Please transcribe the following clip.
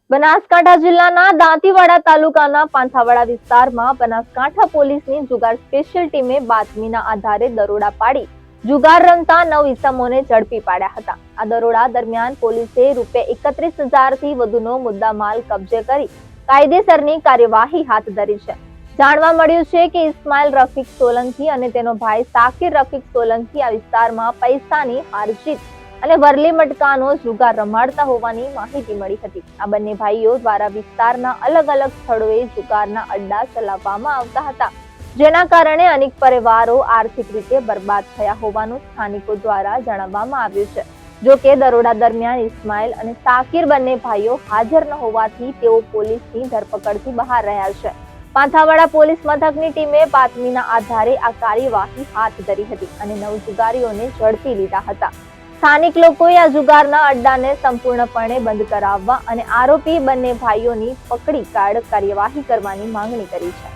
બનાસકાંઠા જિલ્લાના દાંતીવાડા તાલુકાના પાંથાવાડા વિસ્તારમાં બનાસકાંઠા પોલીસની જુગાર સ્પેશિયલ ટીમે બાતમીના આધારે દરોડા પાડી જુગાર રમતા 9 ઈસમોને ઝડપી પાડ્યા હતા. આ દરોડા દરમિયાન પોલીસે ₹31,000 થી વધુનો મુદ્દામાલ કબજે કરી કાયદેસરની કાર્યવાહી હાથ ધરી છે. જાણવા મળ્યું છે કે ઇસ્માઇલ રફીક સોલંકી અને તેનો ભાઈ સાકિર રફીક સોલંકી આ વિસ્તારમાં પૈસાની હારજીત અને વરલી મટકાનો જુગાર રમાડતા હોવાની માહિતી મળી હતી. આ બંને ભાઈઓ દ્વારા વિસ્તારના અલગ અલગ સ્થળોએ જુગારના અડ્ડા ચલાવવામાં આવતા હતા, જેના કારણે અનેક પરિવારો આર્થિક રીતે બરબાદ થયા હોવાનું સ્થાનિકો દ્વારા જણાવવામાં આવ્યું છે. જો કે દરોડા દરમિયાન ઇસ્માઇલ અને સાકિર બંને ભાઈઓ હાજર ન હોવાથી તેઓ પોલીસની ધરપકડથી બહાર રહ્યા છે. પાંથાવાડા પોલીસ મથકની ટીમે બાતમીના આધારે આ કાર્યવાહી હાથ ધરી હતી અને 9 જુગારીઓને ઝડપી લીધા હતા. સ્થાનિક લોકોએ આ જુગારના અડ્ડાને સંપૂર્ણપણે બંધ કરાવવા અને આરોપી બંને ભાઈઓની પકડી કાર્યવાહી કરવાની માંગણી કરી છે.